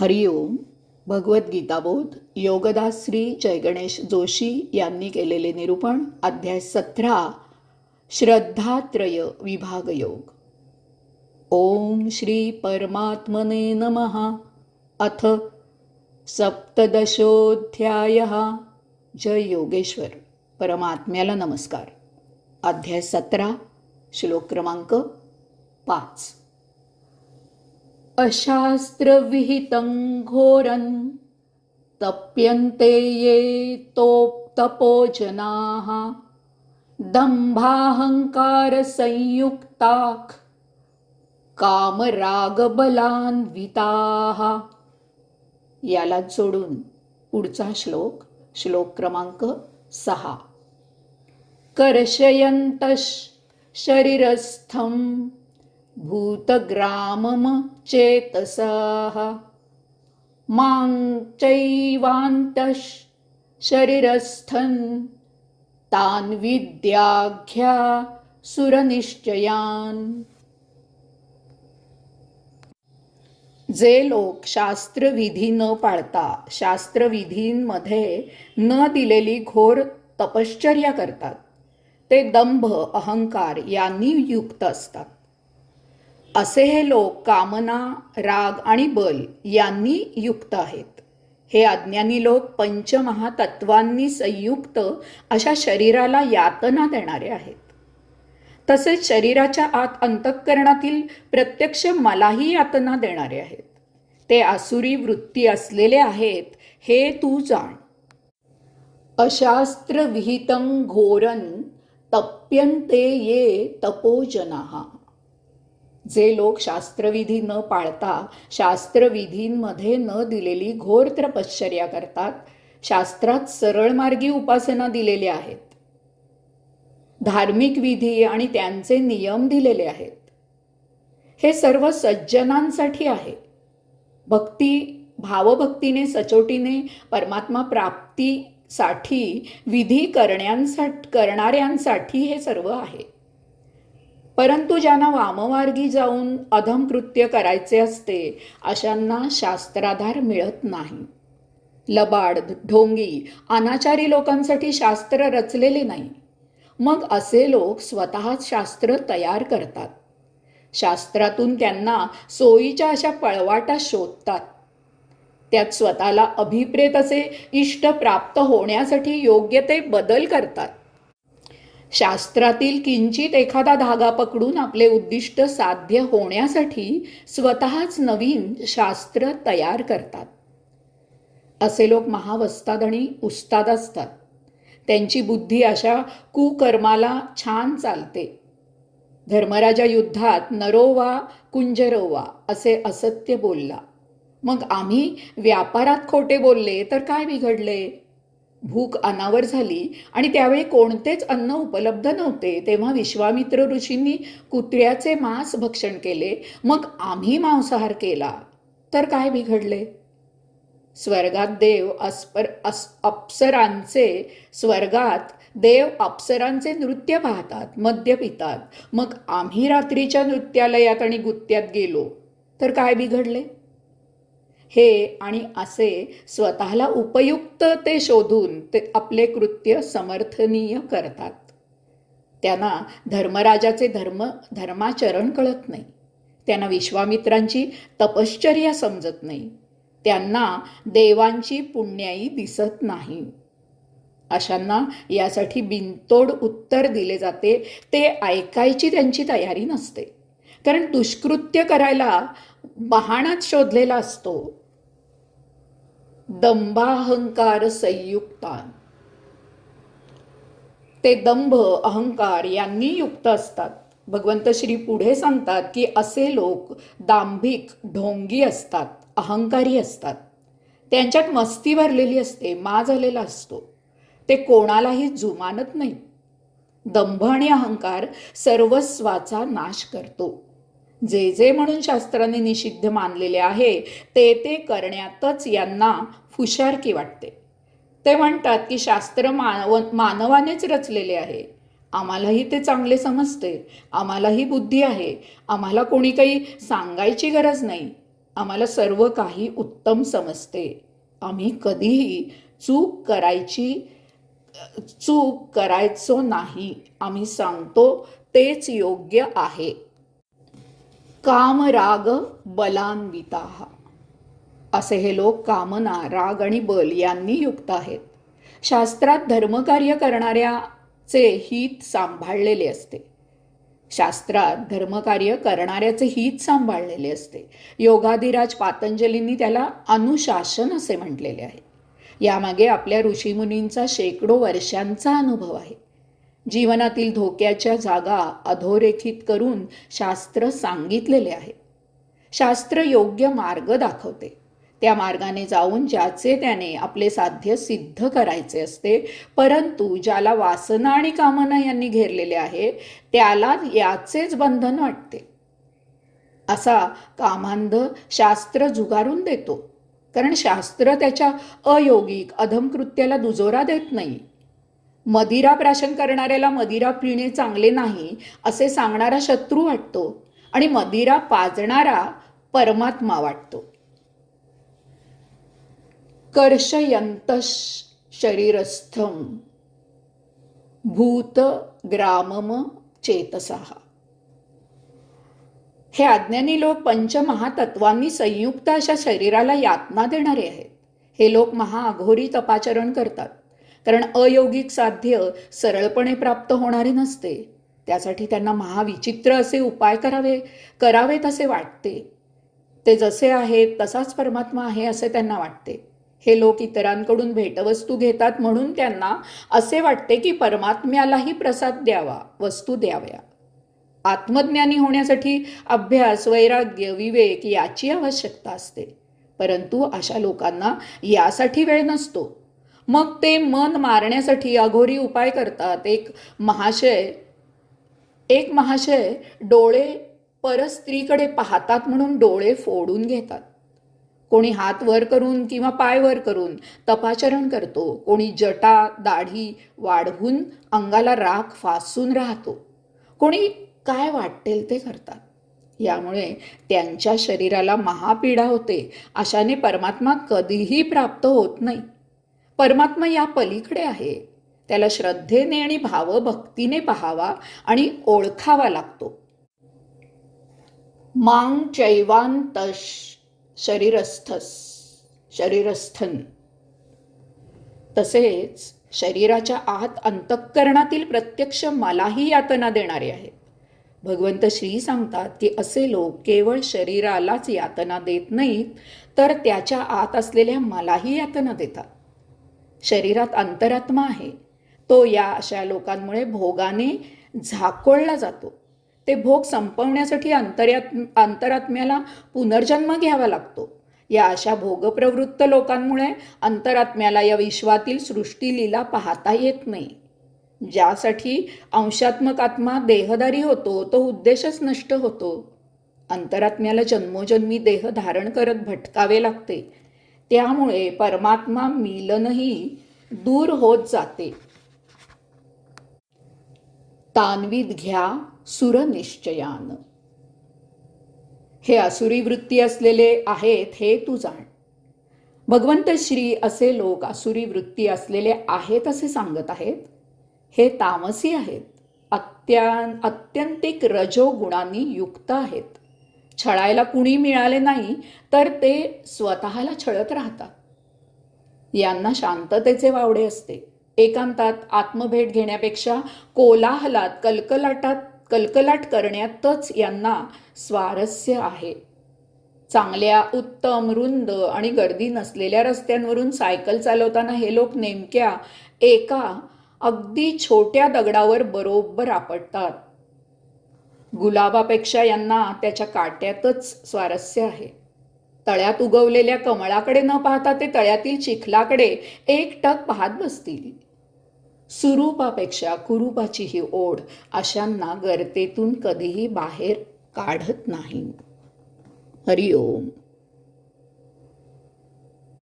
हरिओम. भगवद्गीताबोध योगदास श्री जयगणेश जोशी यांनी केलेले निरूपण. अध्याय 17. श्रद्धात्रय विभागयोग. ओम श्री परमात्मने नमः. अथ सप्तदशोऽध्यायः. जय योगेश्वर. परमात्म्याला नमस्कार. अध्याय 17, श्लोक क्रमांक 5. अशास्त्रविहितं घोरं तप्यन्ते ये तपोजनाः दंभाहंकारसंयुक्ताः कामरागबलान्विताः. याला जोडून पुढचा श्लोक, श्लोक क्रमांक 6. कर्षयन्तः शरीरस्थं भूतग्रामम चेतसः मां चैवान्तः शरीरस्थं तान् विद्याघ्या सुरनिश्चयान्. जे लोक शास्त्रविधी न पाळता शास्त्रविधींमध्ये न दिलेली घोर तपश्चर्या करतात ते दंभ, अहंकार यांनी युक्त असतात. असे हे लोक कामना, राग आणि बल यांनी युक्त आहेत. हे अज्ञानी लोक पंचमहातत्वांनी संयुक्त अशा शरीराला यातना देणारे आहेत. तसेच शरीराच्या आत अंतःकरणातील प्रत्यक्ष मलाही यातना देणारे आहेत. ते आसुरी वृत्ती असलेले आहेत हे तू जाण. अशास्त्रविहितं घोरं तप्यन्ते ये तपोजनाः. जे लोक शास्त्रविधी न पाळता शास्त्रविधींमध्ये न दिलेली घोर तपश्चर्या करतात, शास्त्रात सरळ मार्गी उपासना दिलेल्या आहेत, धार्मिक विधी आणि त्यांचे नियम दिलेले आहेत, हे सर्व सज्जनांसाठी आहे. भावभक्तीने सचोटीने परमात्मा प्राप्तीसाठी विधी करणाऱ्यांसाठी हे सर्व आहे. परंतु ज्यांना वाममार्गी जाऊन अधम कृत्य करायचे असते अशांना शास्त्राधार मिळत नाही. लबाड, ढोंगी, अनाचारी लोकांसाठी शास्त्र रचलेले नाही. मग असे लोक स्वतःच शास्त्र तयार करतात. शास्त्रातून त्यांना सोयीच्या अशा पळवाटा शोधतात. त्यात स्वतःला अभिप्रेत असे इष्ट प्राप्त होण्यासाठी योग्य ते बदल करतात. शास्त्रातील किंचित एखादा धागा पकडून आपले उद्दिष्ट साध्य होण्यासाठी स्वतःच नवीन शास्त्र तयार करतात. असे लोक महावस्ताद आणि उस्ताद असतात. त्यांची बुद्धी अशा कुकर्माला छान चालते. धर्मराजा युद्धात नरो वा कुंजरो वा असे असत्य बोलला. मग आम्ही व्यापारात खोटे बोलले तर काय बिघडले? भूक अनावर झाली आणि त्यावेळी कोणतेच अन्न उपलब्ध नव्हते तेव्हा विश्वामित्र ऋषींनी कुत्र्याचे मांस भक्षण केले. मग आम्ही मांसाहार केला तर काय बिघडले? स्वर्गात देव अप्सरांचे नृत्य पाहतात, मद्य पितात. मग आम्ही रात्रीच्या नृत्यालयात आणि गुत्त्यात गेलो तर काय बिघडले? हे आणि असे स्वतःला उपयुक्त ते शोधून ते आपले कृत्य समर्थनीय करतात. त्यांना धर्मराजाचे धर्माचरण कळत नाही. त्यांना विश्वामित्रांची तपश्चर्या समजत नाही. त्यांना देवांची पुण्याई दिसत नाही. अशांना यासाठी बिनतोड उत्तर दिले जाते. ते ऐकायची त्यांची तयारी नसते. कारण दुष्कृत्य करायला बहाणाच शोधलेला असतो. दंभाहंकार संयुक्तान. ते दंभ, अहंकार यांनी युक्त असतात. भगवंत श्री पुढे सांगतात की असे लोक दांभिक, ढोंगी असतात, अहंकारी असतात. त्यांच्यात मस्ती भरलेली असते, मा झालेला असतो. ते कोणालाही जुमानत नाही. दंभ आणि अहंकार सर्वस्वाचा नाश करतो. जे जे म्हणून शास्त्राने निषिद्ध मानलेले आहे ते करण्यातच यांना फुशारकी वाटते. ते म्हणतात की शास्त्र मानवानेच रचलेले आहे. आम्हालाही ते चांगले समजते, आम्हालाही बुद्धी आहे, आम्हाला कोणी काही सांगायची गरज नाही. आम्हाला सर्व काही उत्तम समजते. आम्ही कधीही चूक करायचो नाही. आम्ही सांगतो तेच योग्य आहे. कामराग बलान्विताः. असे हे लोक कामना, राग आणि बल यांनी युक्त आहेत. शास्त्रात धर्मकार्य करणाऱ्याचे हित सांभाळलेले असते. शास्त्रात धर्मकार्य करणाऱ्याचे हित सांभाळलेले असते. योगाधिराज पातंजलींनी त्याला अनुशासन असे म्हटलेले आहे. यामागे आपल्या ऋषीमुनींचा शेकडो वर्षांचा अनुभव आहे. जीवनातील धोक्याच्या जागा अधोरेखित करून शास्त्र सांगितलेले आहे. शास्त्र योग्य मार्ग दाखवते. त्या मार्गाने जाऊन ज्याचे त्याने आपले साध्य सिद्ध करायचे असते. परंतु ज्याला वासना आणि कामना यांनी घेरलेले आहे त्याला याचेच बंधन वाटते. असा कामांध शास्त्र झुगारून देतो. कारण शास्त्र त्याच्या अयोगिक अधमकृत्याला दुजोरा देत नाही. मदिरा प्राशन करणाऱ्याला मदिरा पिणे चांगले नाही असे सांगणारा शत्रू वाटतो आणि मदिरा पाजणारा परमात्मा वाटतो. कर्षयंत शरीरस्थम भूत ग्रामम चेतसः. हे अज्ञानी लोक पंचमहातत्वांनी संयुक्त अशा शरीराला यातना देणारे आहेत. हे लोक महाअघोरी तपाचरण करतात. कारण अयोगिक साध्य सरळपणे प्राप्त होणारे नसते. त्यासाठी त्यांना महाविचित्र असे उपाय करावेत असे वाटते. ते जसे आहेत तसाच परमात्मा आहे असे त्यांना वाटते. हे लोक इतरांकडून भेटवस्तू घेतात म्हणून त्यांना असे वाटते की परमात्म्यालाही प्रसाद द्यावा, वस्तू द्याव्या. आत्मज्ञानी होण्यासाठी अभ्यास, वैराग्य, विवेक याची आवश्यकता असते. परंतु अशा लोकांना यासाठी वेळ नसतो. मग ते मन मारण्यासाठी अघोरी उपाय करतात. एक महाशय डोळे परस्त्रीकडे पाहतात म्हणून डोळे फोडून घेतात. कोणी हात वर करून किंवा पाय वर करून तपाचरण करतो. कोणी जटा दाढी वाढवून अंगाला राख फासून राहतो. कोणी काय वाटेल ते करतात. यामुळे त्यांच्या शरीराला महापीडा होते. अशाने परमात्मा कधीही प्राप्त होत नाही. परमात्मा या पलीकडे आहे. त्याला श्रद्धेने आणि भावभक्तीने पाहावा आणि ओळखावा लागतो. मां चैवांतश शरीरस्थन. तसेच शरीराच्या आत अंतःकरणातील प्रत्यक्ष मलाही यातना देणारे आहेत. भगवंत श्री सांगतात की असे लोक केवळ शरीरालाच यातना देत नाहीत तर त्याच्या आत असलेल्या मलाही यातना देतात. शरीरात अंतरात्मा आहे. तो या अशा लोकांमुळे भोगाने झाकोळला जातो. ते भोग संपवण्यासाठी अंतरात्म्याला पुनर्जन्म घ्यावा लागतो. या अशा भोगप्रवृत्त लोकांमुळे अंतरात्म्याला या विश्वातील सृष्टीलीला पाहता येत नाही. ज्यासाठी अंशात्मक आत्मा देहधारी होतो तो उद्देशच नष्ट होतो. अंतरात्म्याला जन्मोजन्मी देह धारण करत भटकावे लागते. त्यामुळे परमात्मा मिलनही दूर होत जाते. तान्विद घ्या सुरनिश्चयान. हे आसुरी वृत्ती असलेले आहेत हे तू जाण. भगवंत श्री असे लोक आसुरी वृत्ती असलेले आहेत असे सांगत आहेत. हे तामसी आहेत. अत्यंतिक रजोगुणांनी युक्त आहेत. छळायला कुणी मिळाले नाही तर ते स्वतःला छळत राहतात. यांना शांततेचे वावडे असते. एकांतात आत्मभेट घेण्यापेक्षा कोलाहलात कलकलाट करण्यातच यांना स्वारस्य आहे. चांगल्या उत्तम रुंद आणि गर्दी नसलेल्या रस्त्यांवरून सायकल चालवताना हे लोक नेमक्या एका अगदी छोट्या दगडावर बरोबर आपटतात. गुलाबापेक्षा यांना त्याच्या काट्यातच स्वारस्य आहे. तळ्यात उगवलेल्या कमळाकडे न पाहता ते तळ्यातील चिखलाकडे एकटक पाहत बसतील. सुरूपापेक्षा कुरूपाची ही ओढ अशांना गर्तेतून कधीही बाहेर काढत नाही. हरिओम.